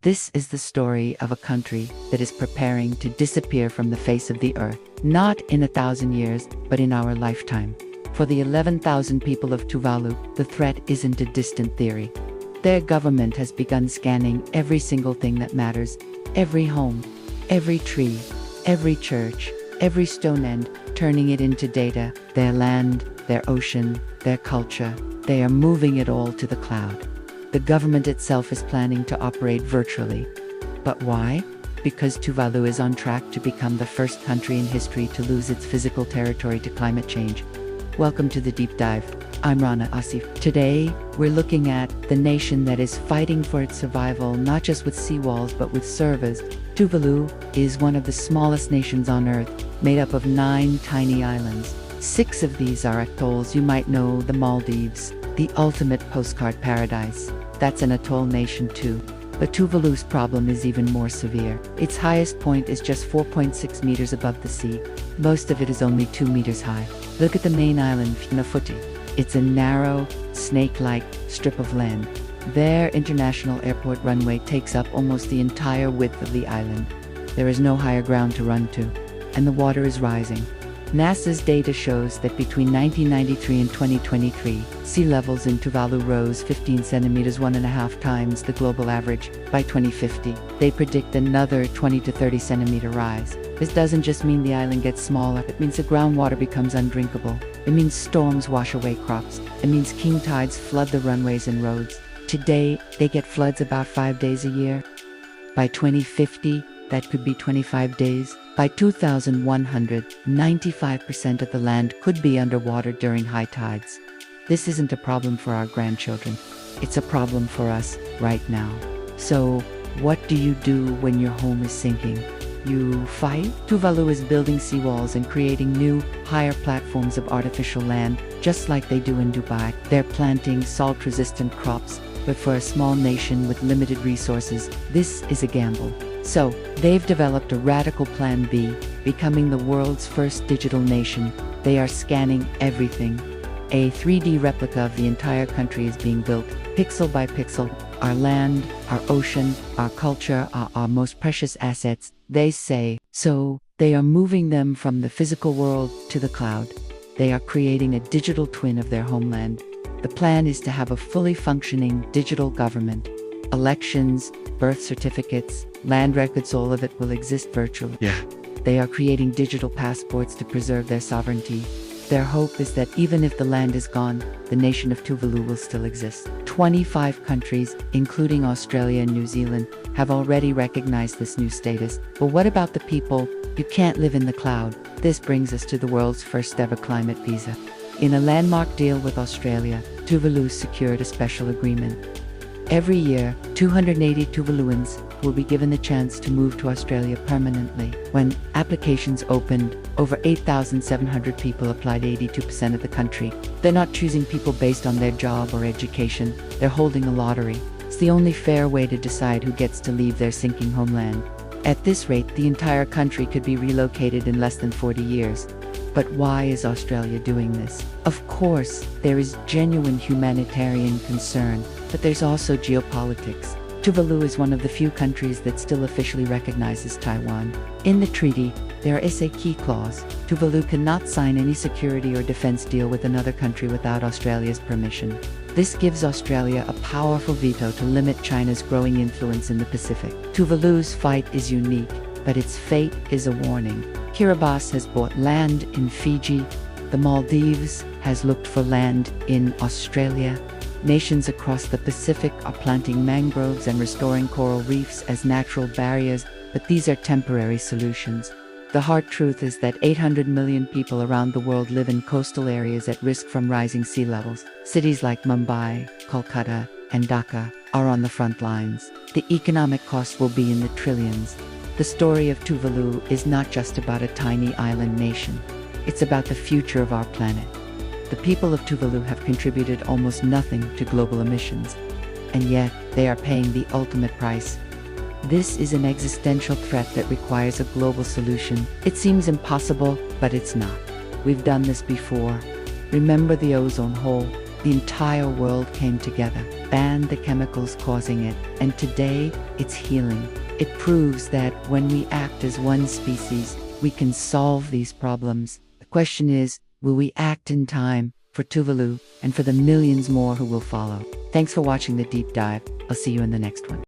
This is the story of a country that is preparing to disappear from the face of the earth, not in 1,000 years, but in our lifetime. For the 11,000 people of Tuvalu, the threat isn't a distant theory. Their government has begun scanning every single thing that matters, every home, every tree, every church, every stone end, turning it into data, their land, their ocean, their culture. They are moving it all to the cloud. The government itself is planning to operate virtually. But why? Because Tuvalu is on track to become the first country in history to lose its physical territory to climate change. Welcome to the Deep Dive. I'm Rana, Asif. Today, we're looking at the nation that is fighting for its survival, not just with seawalls, but with servers. Tuvalu is one of the smallest nations on Earth, made up of 9 tiny islands. 6 of these are atolls. You might know the Maldives, the ultimate postcard paradise. That's an atoll nation too. But Tuvalu's problem is even more severe. Its highest point is just 4.6 meters above the sea. Most of it is only 2 meters high. Look at the main island, Nafuti. It's a narrow, snake-like strip of land. Their international airport runway takes up almost the entire width of the island. There is no higher ground to run to, and the water is rising. NASA's data shows that between 1993 and 2023, sea levels in Tuvalu rose 15 centimeters, 1.5 times the global average. By 2050, they predict another 20 to 30 centimeter rise. This doesn't just mean the island gets smaller, it means the groundwater becomes undrinkable. It means storms wash away crops. It means king tides flood the runways and roads. Today, they get floods about 5 days a year. By 2050, that could be 25 days. By 2100, 95% of the land could be underwater during high tides. This isn't a problem for our grandchildren. It's a problem for us right now. So, what do you do when your home is sinking? You fight? Tuvalu is building seawalls and creating new, higher platforms of artificial land, just like they do in Dubai. They're planting salt-resistant crops, but for a small nation with limited resources, this is a gamble. So, they've developed a radical plan B, becoming the world's first digital nation. They are scanning everything. A 3D replica of the entire country is being built, pixel by pixel. Our land, our ocean, our culture are our most precious assets, they say. So, they are moving them from the physical world to the cloud. They are creating a digital twin of their homeland. The plan is to have a fully functioning digital government. Elections, birth certificates, land records, all of it will exist virtually. They are creating digital passports to preserve their sovereignty. Their hope is that even if the land is gone, the nation of Tuvalu will still exist. 25 countries, including Australia and New Zealand, have already recognized this new status. But what about the people? You can't live in the cloud. This brings us to the world's first ever climate visa. In a landmark deal with Australia, Tuvalu secured a special agreement. Every year, 280 Tuvaluans will be given the chance to move to Australia permanently. When applications opened, over 8,700 people applied, 82% of the country. They're not choosing people based on their job or education. They're holding a lottery. It's the only fair way to decide who gets to leave their sinking homeland. At this rate, the entire country could be relocated in less than 40 years. But why is Australia doing this? Of course, there is genuine humanitarian concern, but there's also geopolitics. Tuvalu is one of the few countries that still officially recognizes Taiwan. In the treaty, there is a key clause. Tuvalu cannot sign any security or defense deal with another country without Australia's permission. This gives Australia a powerful veto to limit China's growing influence in the Pacific. Tuvalu's fight is unique, but its fate is a warning. Kiribati has bought land in Fiji. The Maldives has looked for land in Australia. Nations across the Pacific are planting mangroves and restoring coral reefs as natural barriers, but these are temporary solutions. The hard truth is that 800 million people around the world live in coastal areas at risk from rising sea levels. Cities like Mumbai, Kolkata, and Dhaka are on the front lines. The economic cost will be in the trillions. The story of Tuvalu is not just about a tiny island nation. It's about the future of our planet. The people of Tuvalu have contributed almost nothing to global emissions, and yet they are paying the ultimate price. This is an existential threat that requires a global solution. It seems impossible, but it's not. We've done this before. Remember the ozone hole? The entire world came together, banned the chemicals causing it, and today it's healing. It proves that when we act as one species, we can solve these problems. The question is, will we act in time for Tuvalu and for the millions more who will follow? Thanks for watching the deep dive. I'll see you in the next one.